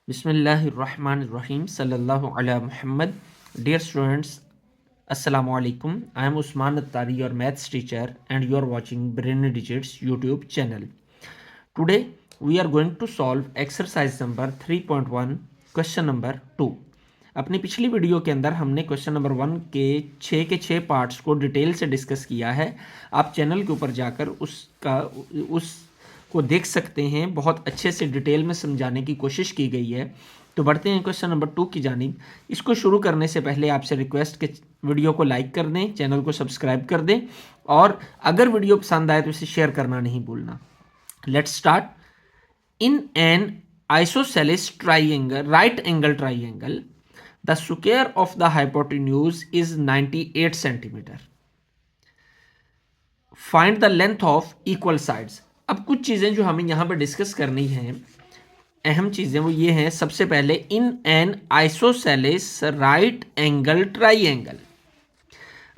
Bismillahirrahmanirrahim. Sallallahu ala Muhammad. Dear students, Assalamu alaikum. I am Usman Attari, your maths teacher, and you are watching Brainy Digits YouTube channel. Today we are going to solve exercise number 3.1, question number 2. अपनी पिछली video के अंदर हमने question number 1 के 6 parts को detail से discuss किया है। आप चैनल के ऊपर जाकर उसको देख सकते हैं। बहुत अच्छे से डिटेल में समझाने की कोशिश की गई है। तो बढ़ते हैं क्वेश्चन नंबर 2 की जानिब। इसको शुरू करने से पहले आपसे रिक्वेस्ट के वीडियो को लाइक कर दें, चैनल को सब्सक्राइब कर दें और अगर वीडियो पसंद आए तो इसे शेयर करना नहीं भूलना। Let's start. In an isosceles triangle, right angle triangle, the square of the hypotenuse is 98 centimeter. Find the length of equal sides. अब कुछ चीजें जो हमें यहां पर डिस्कस करनी है, अहम चीजें वो ये हैं। सबसे पहले in an isosceles right angle triangle.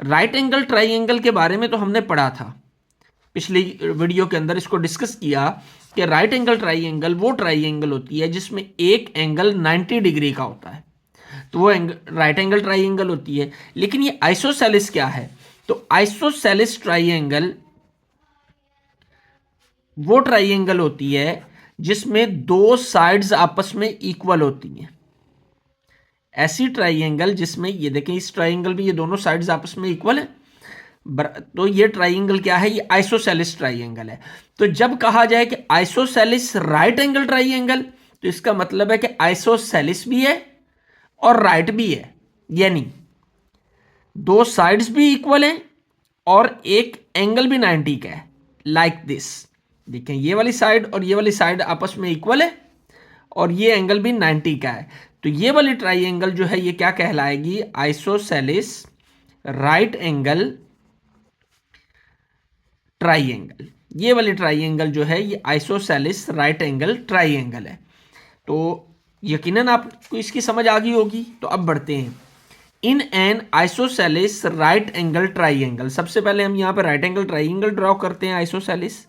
Right angle triangle के बारे में तो हमने पढ़ा था पिछली वीडियो के अंदर, इसको डिस्कस किया कि राइट एंगल ट्राइंगल वो ट्राइंगल होती है जिसमें एक एंगल 90 डिग्री का होता है, तो वो राइट एंगल ट्राइंगल होती है। लेकिन ये आइसोसेलेस क्या है? तो आइसोसेलेस ट्राइंगल वो ट्राइंगल होती है जिसमें दो साइड्स आपस में इक्वल होती हैं। ऐसी ट्राइंगल जिसमें ये देखें, इस ट्राइंगल भी ये दोनों साइड्स आपस में इक्वल है, तो ये ट्राइंगल क्या है? ये आइसोसेलेस ट्राइंगल है। तो जब कहा जाए कि आइसोसेलेस राइट एंगल ट्राइंगल, तो इसका मतलब है कि आइसोसेलेस भी है और राइट भी है, यानी दो साइड्स भी इक्वल हैं और एक एंगल भी 90 का है। लाइक दिस, देखें ये वाली साइड और ये वाली साइड आपस में इक्वल है और ये एंगल भी 90 का है। तो ये वाली ट्राइंगल जो है ये क्या कहलाएगी? Isosceles right angle triangle. ये वाली ट्राइंगल जो है ये आइसोसेलेस राइट एंगल ट्राइंगल है। तो यकीनन आपको इसकी समझ आ गई होगी। तो अब बढ़ते हैं। In an isosceles right angle triangle, सबसे पहले हम यहाँ पर राइट एंगल ट्राइंगल ड्रॉ करते हैं। आइसोसेलेस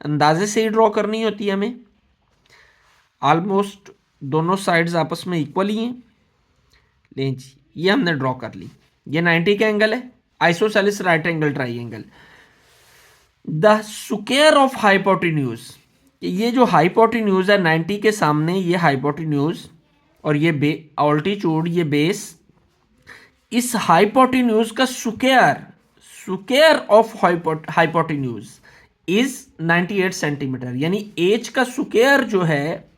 अंदाजे से ही ड्रॉ करनी होती है हमें। ऑलमोस्ट दोनों साइड्स आपस में इक्वल ही हैं। लें जी, ये हमने ड्रॉ कर ली। ये 90 का एंगल है, isosceles right angle triangle. The square of hypotenuse, ये जो हाइपोटेन्यूज है 90 के सामने, ये हाइपोटेन्यूज और ये ऑल्टीट्यूड, ये बेस, इस हाइपोटेन्यूज का square of hypotenuse is 98 centimetre, यानी एच का स्क्वायर जो है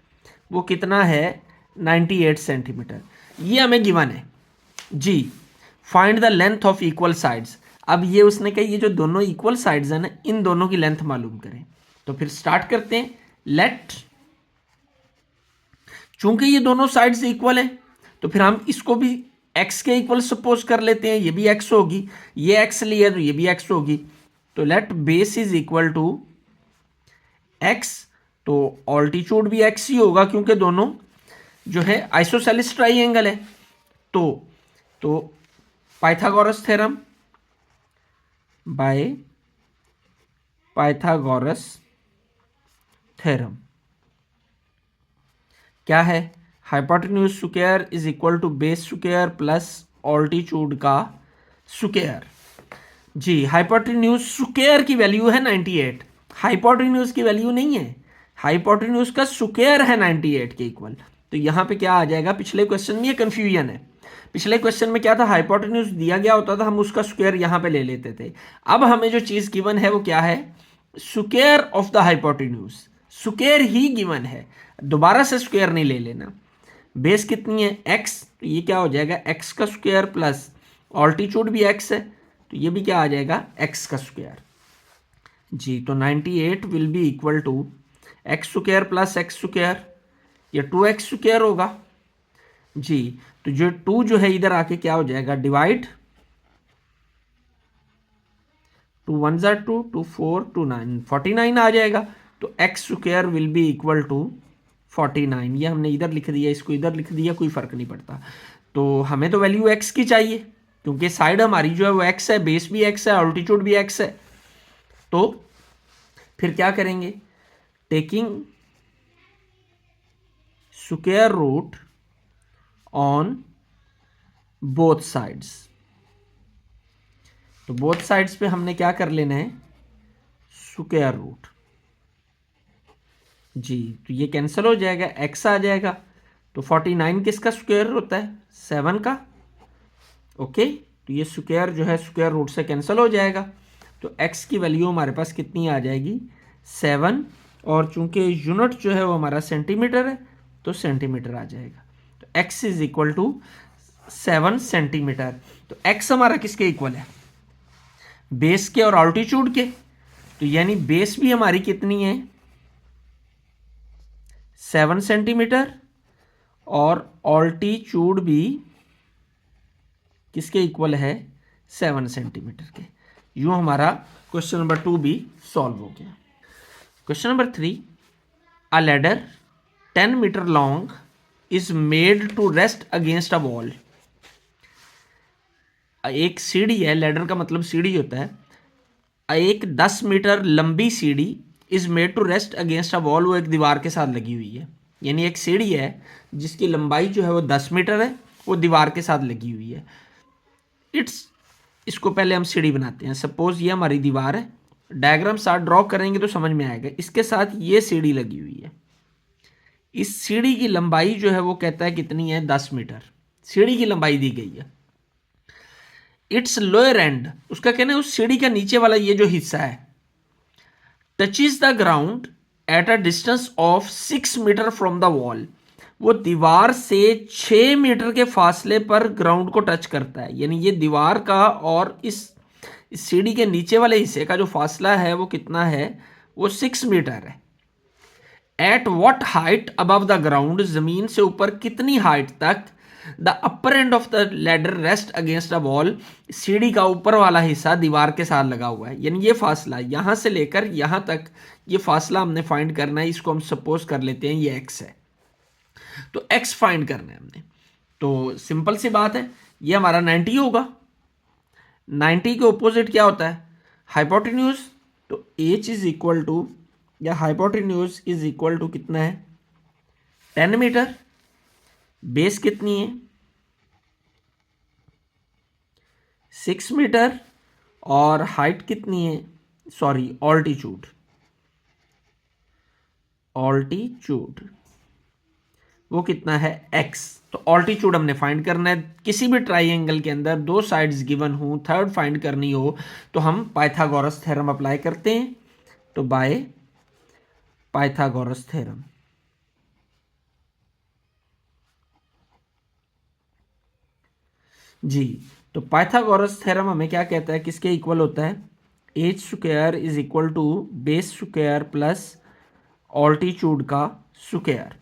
वो कितना है? 98 सेंटीमीटर। ये हमें गिवन है जी। Find the length of equal sides. अब ये उसने कहा ये जो दोनों इक्वल साइड्स हैं ना, इन दोनों की लेंथ मालूम करें। तो फिर स्टार्ट करते हैं। लेट, चूंकि ये दोनों साइड्स इक्वल है तो फिर हम इसको भी x के इक्वल सपोज कर लेते हैं। ये भी x होगी, ये x लिया तो ये भी x होगी। तो let base is equal to x, तो ऑल्टीट्यूड भी x ही होगा क्योंकि दोनों जो है आइसोसेलेस ट्राइंगल है। तो Pythagoras theorem, by Pythagoras theorem क्या है? Hypotenuse square is equal to base square plus altitude का स्क्वायर। जी, हाइपोटेन्यूज स्क्वायर की वैल्यू है 98, हाइपोटेन्यूज की वैल्यू नहीं है, हाइपोटेन्यूज का स्क्वायर है 98 के इक्वल। तो यहाँ पे क्या आ जाएगा? पिछले क्वेश्चन में ये कंफ्यूजन है। पिछले क्वेश्चन में क्या था? हाइपोटेन्यूज दिया गया होता था, हम उसका स्क्वायर यहाँ पे ले लेते थे। अब हमें जो चीज गिवन है वो क्या है? Square of the hypotenuse. Square he given है, दोबारा से स्क्वायर नहीं ले लेना। बेस कितनी है? x, तो ये क्या हो जाएगा? x का स्क्वायर प्लस ऑल्टीट्यूड भी x है, तो ये भी क्या आ जाएगा? x का स्क्वायर जी। तो 98 will be equal to x square plus x square, ये 2x स्क्वायर होगा जी। तो जो 2 जो है इधर आके क्या हो जाएगा? डिवाइड, 2 1 ज़ा 2, 2 4, 2 9, 49 आ जाएगा। तो x square will be equal to 49। ये हमने इधर लिख दिया, इसको इधर लिख दिया, कोई फर्क नहीं पड़ता। तो हमें तो वैल्यू x की चाहिए क्योंकि साइड हमारी जो है वो x है, बेस भी x है, ऑल्टीट्यूड भी x है। तो फिर क्या करेंगे? Taking square root on both sides. तो बोथ साइड्स पे हमने क्या कर लेना है, स्क्वायर रूट। जी, तो ये कैंसिल हो जाएगा, x आ जाएगा। तो 49 किसका स्क्वायर होता है, 7 का। ओके, तो ये स्क्वायर जो है स्क्वायर रूट से कैंसिल हो जाएगा। तो x की वैल्यू हमारे पास कितनी आ जाएगी, 7। और चूंकि यूनिट जो है वो हमारा सेंटीमीटर है तो सेंटीमीटर आ जाएगा। तो x is equal to 7 centimetre. तो x हमारा किसके इक्वल है, बेस के और ऑल्टीट्यूड के। तो यानी बेस भी हमारी कितनी है, 7 सेंटीमीटर, और ऑल्टीट्यूड भी किसके इक्वल है, 7 सेंटीमीटर के। यूं हमारा क्वेश्चन नंबर 2 भी सॉल्व हो गया। Question number 3, a ladder 10 metre long is made to rest against a wall. एक सीढ़ी है, लैडर का मतलब सीढ़ी होता है। एक 10 मीटर लंबी सीढ़ी is made to rest against a wall, वो एक दीवार के साथ लगी हुई है। यानी एक सीढ़ी है जिसकी लंबाई जो है वो 10 मीटर है, वो दीवार के साथ लगी हुई है। इसको पहले हम सीढ़ी बनाते हैं। सपोज ये हमारी दीवार है, डायग्राम साथ ड्रॉ करेंगे तो समझ में आएगा। इसके साथ ये सीढ़ी लगी हुई है। इस सीढ़ी की लंबाई जो है वो कहता है कितनी है, 10 मीटर सीढ़ी की लंबाई दी गई है। इट्स लोअर एंड, उसका कहना है उस सीढ़ी का नीचे वाला ये जो हिस्सा है, touches the ground at a distance of 6 metre from the wall, वो दीवार से 6 मीटर के फासले पर ग्राउंड को टच करता है। यानी ये दीवार का और इस सीढ़ी के नीचे वाले हिस्से का जो फासला है वो कितना है, वो 6 मीटर है। At what height above the ground, जमीन से ऊपर कितनी हाइट तक, the upper end of the ladder rest against a wall, सीढ़ी का ऊपर वाला हिस्सा दीवार के साथ लगा हुआ है। यानी ये फासला यहां से लेकर यहां तक, ये फासला हमने फाइंड करना है। इसको हम सपोज कर लेते हैं ये x है, तो x फाइंड करना है हमने। तो सिंपल सी बात है, ये हमारा 90 होगा। 90 के ऑपोजिट क्या होता है, हाइपोटेन्यूज। तो h इज इक्वल टू, या हाइपोटेन्यूज इज इक्वल टू कितना है, 10 मीटर। बेस कितनी है, 6 मीटर, और हाइट कितनी है, सॉरी ऑल्टीट्यूड, वो कितना है, x। तो ऑल्टीट्यूड हमने फाइंड करना है। किसी भी ट्राइंगल के अंदर 2 साइड्स गिवन हो, थर्ड फाइंड करनी हो, तो हम पाइथागोरस थ्योरम अप्लाई करते हैं। तो बाय पाइथागोरस थ्योरम, जी, तो पाइथागोरस थ्योरम हमें क्या कहता है, किसके इक्वल होता है, H square is equal to base square plus altitude का स्क्वायर।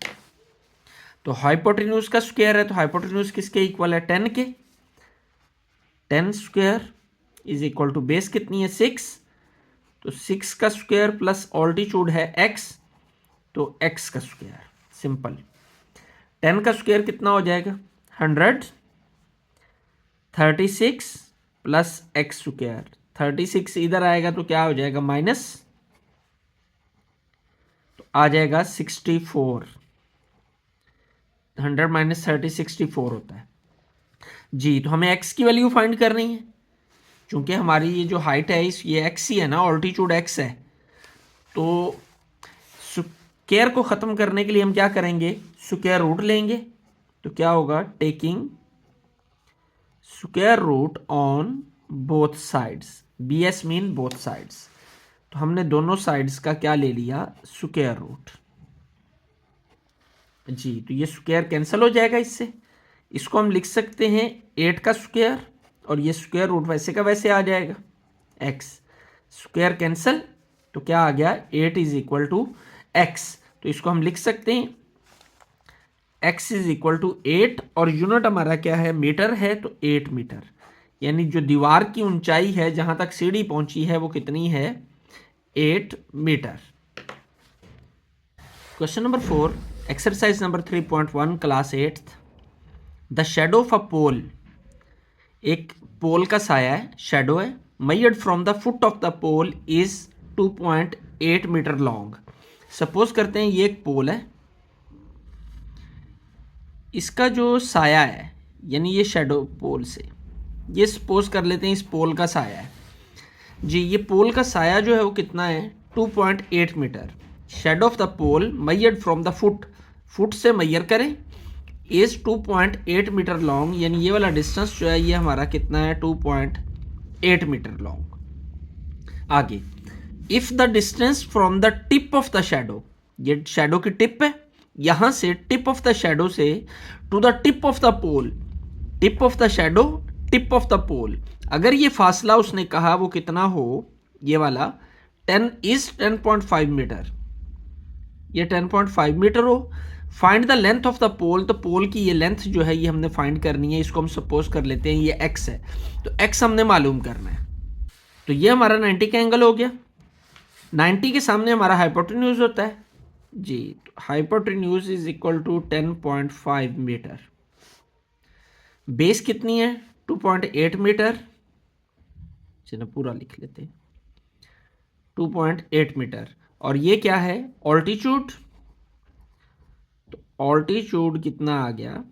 तो हाइपोटेन्यूज का स्क्वायर है, तो हाइपोटेन्यूज किसके इक्वल है, 10 के। 10 square is equal to base कितनी है, 6। तो 6 का स्क्वायर प्लस ऑल्टीट्यूड है x, तो x का स्क्वायर। सिंपल। 10 का स्क्वायर कितना हो जाएगा, 100। 36 प्लस x स्क्वायर, 36 इधर आएगा तो क्या हो जाएगा, माइनस, तो आ जाएगा 64। 100 माइनस 30 64 होता है। जी, तो हमें x की वैल्यू फाइंड करनी है। चूंकि हमारी ये जो हाइट है ये x ही है ना, ऑल्टीट्यूड x है। तो स्क्वायर को ख़त्म करने के लिए हम क्या करेंगे, स्क्वायर रूट लेंगे। तो क्या होगा, taking square root on both sides, BS mean both sides. तो हमने दोनों साइड्स का क्या ले लिया, स्क्वायर रूट। जी, तो ये स्क्वायर कैंसिल हो जाएगा इससे। इसको हम लिख सकते हैं 8 का स्क्वायर, और ये स्क्वायर रूट वैसे का वैसे आ जाएगा, x स्क्वायर कैंसिल, तो क्या आ गया, 8 इज इक्वल टू x। तो इसको हम लिख सकते हैं x इज इक्वल टू 8, और यूनिट हमारा क्या है, मीटर है, तो 8 मीटर। यानी जो दीवार की ऊंचाई है जहां तक सीढ़ी पहुंची है वो कितनी है, 8 metre. Question number 4, exercise number 3.1 class 8th। The shadow of a pole, एक पोल का साया है, शेडो है, measured from the foot of the pole is 2.8 metre long. Suppose करते हैं ये एक पोल है, इसका जो साया है यानी ये शेडो पोल से, ये सपोज कर लेते हैं इस पोल का साया है जी, ये पोल का साया जो है वो कितना है 2.8 metre. Shadow of the pole measured from the foot, foot से मैयर करें, इज 2.8 मीटर लॉन्ग, यानी ये वाला डिस्टेंस जो है ये हमारा कितना है 2.8 मीटर लॉन्ग। आगे, if the distance from the tip of the shadow, ये शेडो की टिप है, यहां से टिप ऑफ द शेडो से to the tip of the pole, tip of the shadow tip of the pole, अगर ये फासला उसने कहा वो कितना हो, ये वाला 10.5 मीटर, ये 10.5 मीटर हो। Find the length of the pole, तो पोल की ये लेंथ जो है ये हमने फाइंड करनी है, इसको हम सपोज कर लेते हैं ये x है, तो x हमने मालूम करना है। तो ये हमारा 90 का एंगल हो गया, 90 के सामने हमारा हाइपोटेन्यूज होता है जी, hypotenuse is equal to 10.5 metre. Base कितनी है 2.8 मीटर, चलो पूरा लिख लेते हैं 2.8 मीटर। और ये क्या है ऑल्टीट्यूड, तो ऑल्टीट्यूड कितना आ गया,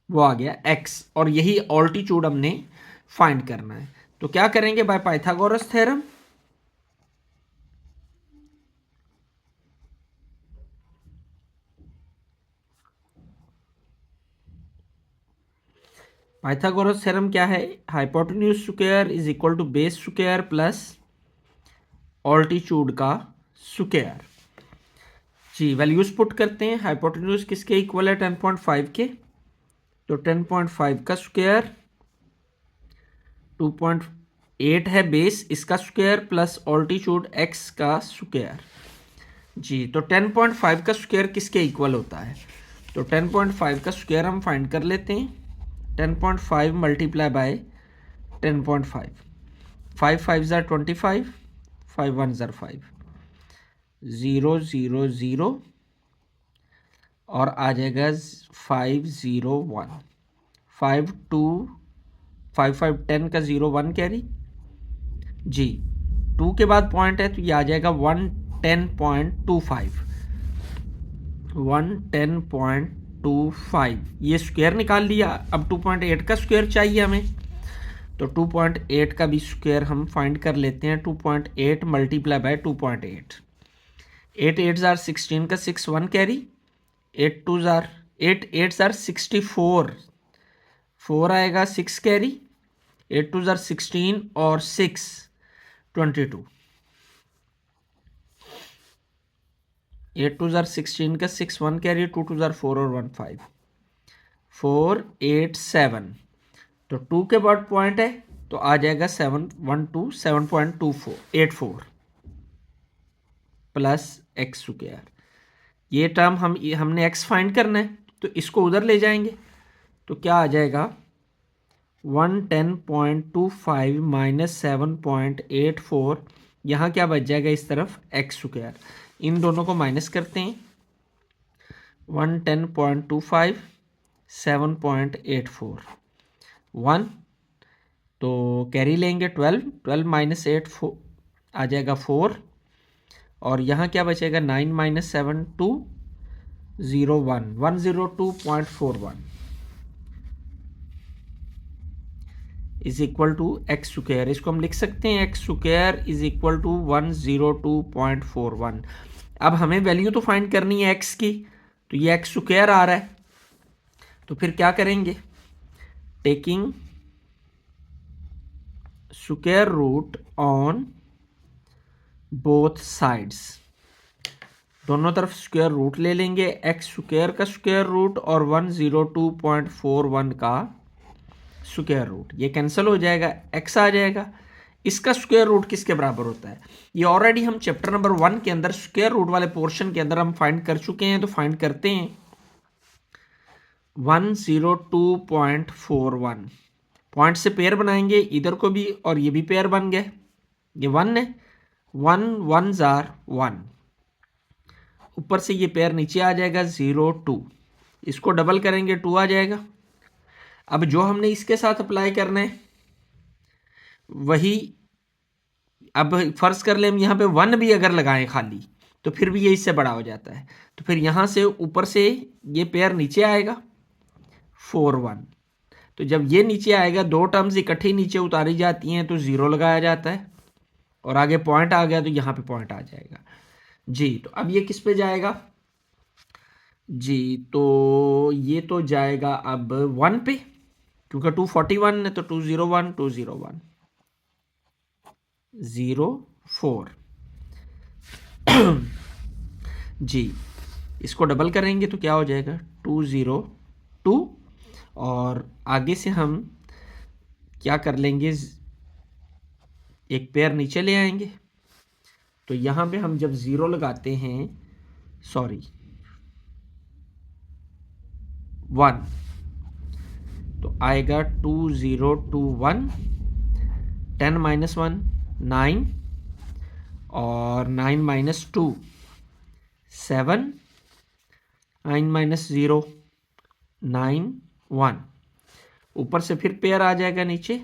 वो आ गया x, और यही ऑल्टीट्यूड हमने फाइंड करना है। तो क्या करेंगे by Pythagoras theorem, Pythagoras theorem क्या है, hypotenuse square is equal to base square plus altitude का स्क्वायर जी। वैल्यूज पुट करते हैं, हाइपोटेन्यूज किसके इक्वल है 10.5 के, तो 10.5 का स्क्वायर 2.8 है बेस इसका स्क्वायर प्लस ऑल्टीट्यूड x का स्क्वायर जी। तो 10.5 का स्क्वायर किसके इक्वल होता है, तो 10.5 का स्क्वायर हम फाइंड कर लेते हैं, 10.5 मल्टीप्लाई बाय 10.5, 5 5 ज़ार 25, 5 1 ज़ार 5, 0 0 0 और आ जाएगा 5 0 1, 5 2 5 5 10 का 0 1 कैरी जी, 2 के बाद पॉइंट है तो ये आ जाएगा 110.25, 110.25, ये स्क्वायर निकाल लिया। अब 2.8 का स्क्वायर चाहिए हमें, तो 2.8 का भी स्क्वायर हम फाइंड कर लेते हैं, 2.8 मल्टीप्लाई बाय 2.8, 8 8 ज़ार 16 का 6 1 कैरी, 8 2 ज़ार 8 8 ज़ार 64, 4 आएगा 6 कैरी, 8 2 ज़ार 16 और 6 22, 8 2 ज़ार 16 का 6 1 कैरी, 2 2 ज़ार 4 और 1 5, 4 8 7, तो 2 के बाद पॉइंट है तो आ जाएगा 712 7.2484 प्लस एक्स स्क्वायर। ये टर्म हमने x फाइंड करना है तो इसको उधर ले जाएंगे, तो क्या आ जाएगा 110.25 माइनस 7.84, यहाँ क्या बच जाएगा इस तरफ एक्स स्क्वायर, इन दोनों को माइनस करते हैं, 110.25 7.84 1, तो कैरी लेंगे 12, 12 माइनस 8 आ जाएगा 4, और यहाँ क्या बचेगा 9 minus 7 2 0 1 102.41 is equal to x square. इसको हम लिख सकते हैं x square is equal to 102.41। अब हमें वैल्यू तो फाइंड करनी है एक्स की, तो ये एक्स स्क्वायर आ रहा है, तो फिर क्या करेंगे, taking square root on both sides, दोनों तरफ स्क्वायर रूट ले लेंगे, एक्स स्क्वायर का स्क्वायर रूट और 102.41 का स्क्वायर रूट, ये कैंसिल हो जाएगा, एक्स आ जाएगा। इसका स्क्वायर रूट किसके बराबर होता है, ये ऑलरेडी हम चैप्टर नंबर 1 के अंदर स्क्वायर रूट वाले पोर्शन के अंदर हम फाइंड कर चुके हैं, तो फाइंड करते हैं 102.41, पॉइंट से पेयर बनाएंगे इधर को भी और ये भी पेयर बन गए, ये 1 है, 1 1 ज़ार 1, ऊपर से ये पेयर नीचे आ जाएगा 0 2, इसको डबल करेंगे 2 आ जाएगा। अब जो हमने इसके साथ अप्लाई करना है वही, अब फर्ज कर ले हम यहाँ पे 1 भी अगर लगाएं खाली, तो फिर भी ये इससे बड़ा हो जाता है। तो फिर यहाँ से ऊपर से ये पेयर नीचे आएगा 4 1। तो जब ये नीचे आएगा, दो टर्म्स इकट्ठी नीचे उतारी जाती हैं तो 0 लगाया जाता है, और आगे पॉइंट आ गया तो यहाँ पे पॉइंट आ जाएगा जी। तो अब ये किस पे जाएगा जी, तो ये तो जाएगा अब 1 पे, क्योंकि 241 है तो 201 201 04 जी। इसको डबल करेंगे तो क्या हो जाएगा 202, और आगे से हम क्या कर लेंगे, एक पेयर नीचे ले आएंगे। तो यहाँ पे हम जब 0 लगाते हैं, सॉरी 1, तो आएगा 2021, 10 - 1 9, और 9 - 2 7, 9 - 0 9 1। ऊपर से फिर पेयर आ जाएगा नीचे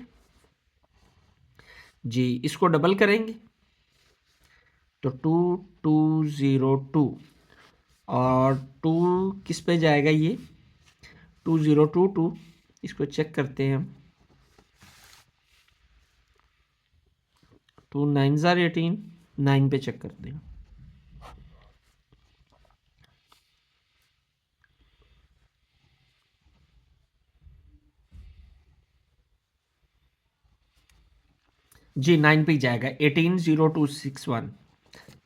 जी। इसको डबल करेंगे तो 2202, और 2 किस पे जाएगा, ये 2022। इसको चेक करते हैं हम, 2 9 18, 9 पे चेक करते हैं। जी 9 पे जाएगा 180261।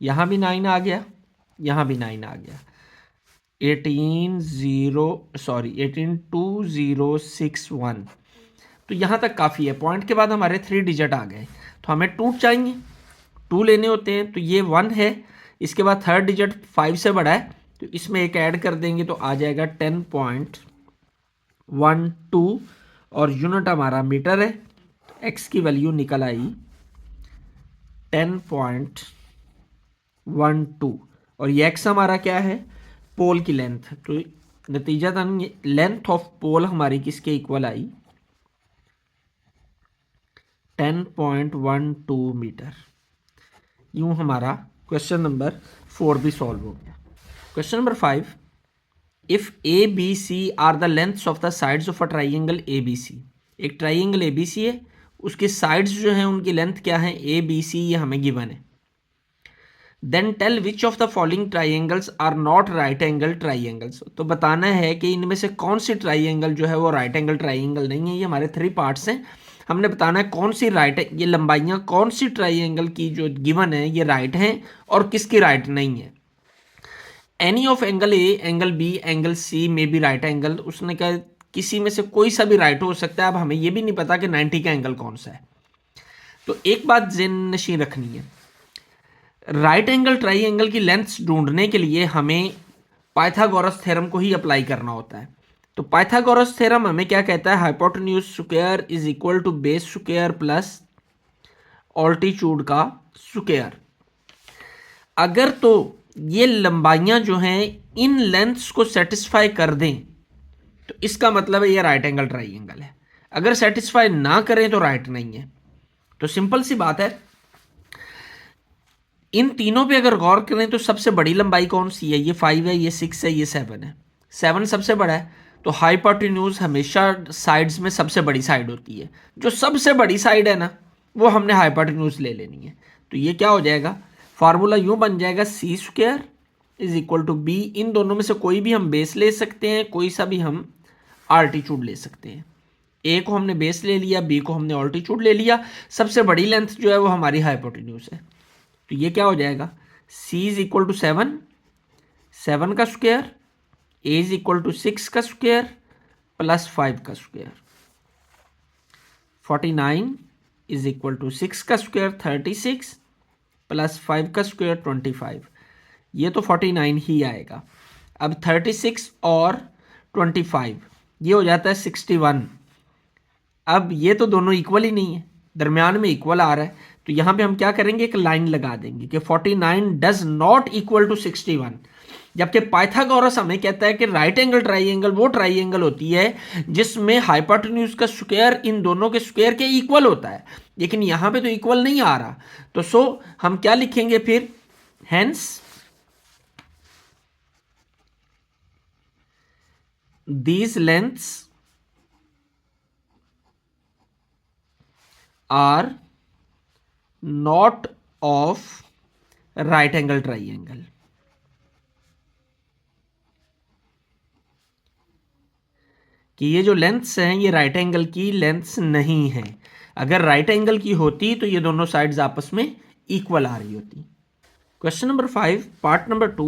यहाँ भी 9 आ गया, यहाँ भी 9 आ गया, 182061। तो यहाँ तक काफ़ी है। पॉइंट के बाद हमारे 3 डिजिट आ गए, तो हमें 2 चाहिए, 2 लेने होते हैं। तो ये 1 है, इसके बाद थर्ड डिजिट 5 से बड़ा है, तो इसमें एक ऐड कर देंगे तो आ जाएगा 10.12, और यूनिट हमारा मीटर है। तो एक्स की वैल्यू निकल आई 10.12, और ये एक्स हमारा क्या है, पोल की लेंथ। तो नतीजतन लेंथ ऑफ पोल हमारी किसके इक्वल आई 10.12 मीटर। यूं हमारा क्वेश्चन नंबर 4 भी सॉल्व हो गया। Question number 5, if A B C are the lengths of the sides of a triangle A B C. एक ट्राइंगल ए बी सी है, उसके साइड्स जो हैं उनकी लेंथ क्या है, ए बी सी, ये हमें गिवन है। Then tell which of the following triangles are not right angle triangles. तो बताना है कि इनमें से कौन सी ट्राइंगल जो है वो राइट एंगल ट्राइंगल नहीं है। ये हमारे 3 पार्ट्स हैं, हमने बताना है कौन सी राइट है, ये लंबाइयाँ कौन सी ट्राइंगल की जो गिवन है ये राइट हैं और किसकी राइट नहीं है। Any of angle A, angle B, angle C में भी राइट एंगल, उसने कहा किसी में से कोई सा भी राइट हो सकता है। अब हमें ये भी नहीं पता कि 90 का एंगल कौन सा है। तो एक बात ज़हन नशीं रखनी है, राइट एंगल ट्राइंगल की लेंथ्स ढूंढने के लिए हमें पाइथागोरस थ्योरम को ही अप्लाई करना होता है। तो पाइथागोरस थ्योरम हमें क्या कहता है, hypotenuse square is equal to base square plus altitude का स्क्वायर। अगर तो ये लंबाइयां जो हैं इन लेंथ्स को सेटिस्फाई कर दें तो इसका मतलब है ये राइट एंगल ट्राइंगल है। अगर सेटिस्फाई ना करें तो राइट नहीं है। तो सिंपल सी बात है, इन तीनों पे अगर गौर करें तो सबसे बड़ी लंबाई कौन सी है, ये 5 है, ये 6 है, ये 7 है। 7 सबसे बड़ा है, तो हाइपोटेन्यूज हमेशा साइड्स में सबसे बड़ी साइड होती है। जो सबसे बड़ी साइड है ना वो हमने हाइपोटेन्यूज ले लेनी है। तो ये क्या हो जाएगा, फार्मूला यूं बन जाएगा C square is equal to B. इन दोनों में से कोई भी हम बेस ले सकते हैं, कोई सा भी हम आल्टीट्यूड ले सकते हैं। ए को हमने बेस ले लिया, बी को हमने ऑल्टीट्यूड ले लिया। सबसे बड़ी लेंथ जो है वो हमारी हाइपोटेन्यूज है। तो ये क्या हो जाएगा, c इज इक्वल टू 7, 7 का square, a is equal to 6 का स्क्वायर प्लस 5 का स्क्वायर। 49 इज इक्वल टू 6 का स्क्वायर 36 प्लस 5 का स्क्वायर 25। ये तो 49 ही आएगा। अब 36 और 25 ये हो जाता है 61। अब ये तो दोनों इक्वल ही नहीं है, दरमियान में इक्वल आ रहा है। तो यहाँ पे हम क्या करेंगे, एक लाइन लगा देंगे कि 49 डज नॉट इक्वल टू 61। जबकि पाइथागोरस हमें कहता है कि राइट एंगल ट्राइंगल वो ट्राइंगल होती है जिसमें हाइपोटेन्यूज का स्क्वायर इन दोनों के स्क्वायर के इक्वल होता है, लेकिन यहाँ पे तो इक्वल नहीं आ रहा। तो सो हम क्या लिखेंगे फिर, hence these lengths are not of right angle triangle। कि ये जो लेंथ्स हैं ये राइट एंगल की लेंथ्स नहीं है। अगर राइट एंगल की होती तो ये दोनों साइड्स आपस में इक्वल आ रही होती। Question number 5 part number 2,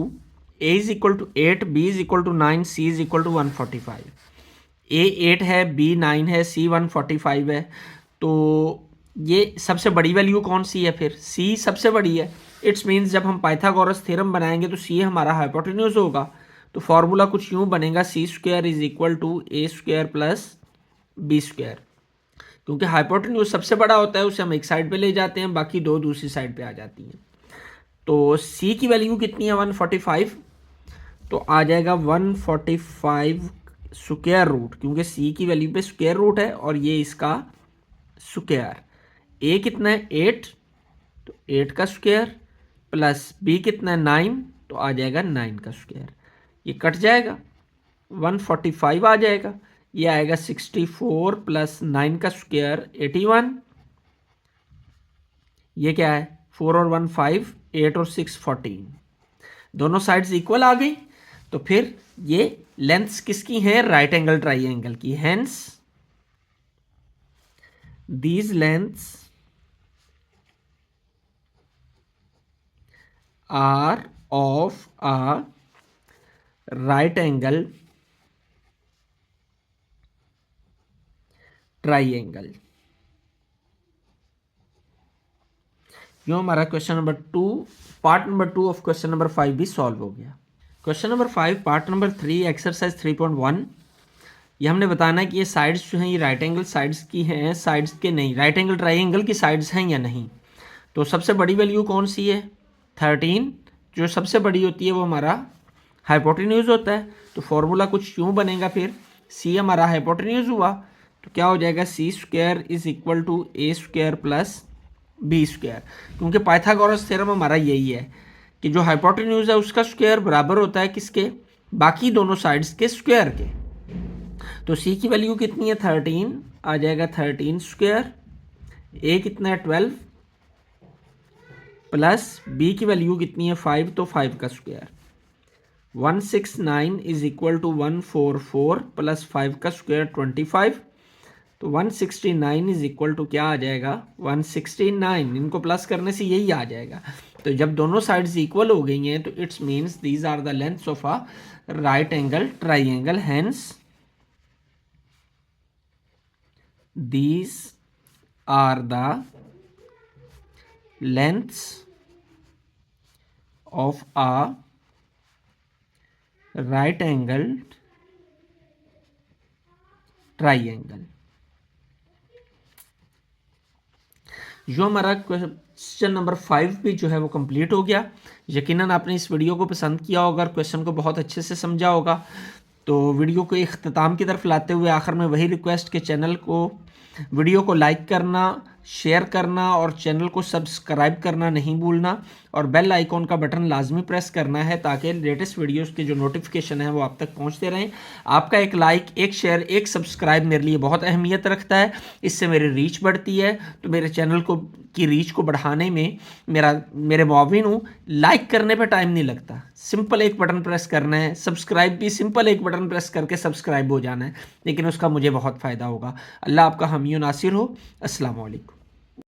a is equal to 8, b is equal to 9, c is equal to 145। a 8 है, b 9 है, c 145 है। तो ये सबसे बड़ी वैल्यू कौन सी है? फिर c सबसे बड़ी है। इट्स मीन्स जब हम पाइथागोरस थ्योरम बनाएंगे तो c हमारा हाइपोटेन्यूज होगा। तो फॉर्मूला कुछ यूं बनेगा, C square is equal to A square plus B square. क्योंकि हाइपोटेन्यूज सबसे बड़ा होता है उसे हम एक साइड पे ले जाते हैं, बाकी दो दूसरी साइड पे आ जाती हैं। तो सी की वैल्यू कितनी है? 145। तो आ जाएगा 145 स्क्वायर रूट, क्योंकि सी की वैल्यू पे स्क्वायर रूट है और ये इसका स्क्वायर। ए कितना है? 8, तो 8 का स्क्वायर प्लस बी कितना है? 9, तो आ जाएगा 9 का स्क्वायर। ये कट जाएगा, 145 आ जाएगा। ये आएगा 64 प्लस 9 का स्क्वायर 81। ये क्या है? 4 और 1 5, 8 और 6 14। दोनों साइड्स इक्वल आ गई। तो फिर ये लेंथ्स किसकी हैं? राइट एंगल ट्राइंगल की। Hence these lengths are of a right angle triangle. यो हमारा question number 2 part number 2 of question number 5 भी सॉल्व हो गया। Question number 5 part number 3 exercise 3.1। ये हमने बताना है कि ये साइड्स जो हैं ये राइट एंगल साइड्स की हैं, साइड्स के नहीं, राइट एंगल ट्राइंगल की साइड्स हैं या नहीं। तो सबसे बड़ी वैल्यू कौन सी है? 13। जो सबसे बड़ी होती है वो हमारा हाइपोटेन्यूज होता है। तो फॉर्मूला कुछ यूँ बनेगा, फिर सी हमारा हाइपोटेन्यूज हुआ तो क्या हो जाएगा? C square is equal to A square plus B square. क्योंकि पाइथागोरस थ्योरम हमारा यही है कि जो हाइपोटेन्यूज है उसका स्क्वायर बराबर होता है किसके? बाकी दोनों साइड्स के स्क्वायर के। तो सी की वैल्यू कितनी है? 13 आ जाएगा 13 स्क्वायर। ए कितना है? 12 प्लस बी की वैल्यू कितनी है? 5, तो 5 का स्क्वायर। 169 इज इक्वल टू 144 प्लस 5 का स्क्वायर 25। तो 169 इज इक्वल टू क्या आ जाएगा? 169। इनको प्लस करने से यही आ जाएगा। तो जब दोनों साइड्स इक्वल हो गई हैं तो it's means these are the lengths of a right angle triangle. Hence these are the lengths of a right angle triangle। जो हमारा क्वेश्चन नंबर 5 भी जो है वो कंप्लीट हो गया। यकीनन आपने इस वीडियो को पसंद किया होगा, क्वेश्चन को बहुत अच्छे से समझा होगा। तो वीडियो को इख्तिताम की तरफ लाते हुए आखिर में वही रिक्वेस्ट के चैनल को, वीडियो को लाइक करना, शेयर करना और चैनल को सब्सक्राइब करना नहीं भूलना और बेल आइकॉन का बटन लाजमी प्रेस करना है ताकि लेटेस्ट वीडियोस के जो नोटिफिकेशन है वो आप तक पहुंचते रहें। आपका एक लाइक, एक शेयर, एक सब्सक्राइब मेरे लिए बहुत अहमियत रखता है। इससे मेरी रीच बढ़ती है। तो मेरे चैनल को की रीच को बढ़ाने में मेरे मुआविन हूँ। लाइक करने पर टाइम नहीं लगता, सिंपल एक बटन प्रेस करना है। सब्सक्राइब भी सिंपल एक बटन प्रेस करके सब्सक्राइब हो जाना है, लेकिन उसका मुझे बहुत फ़ायदा होगा। अल्लाह आपका हामी नासिर हो। अस्सलाम वालेकुम।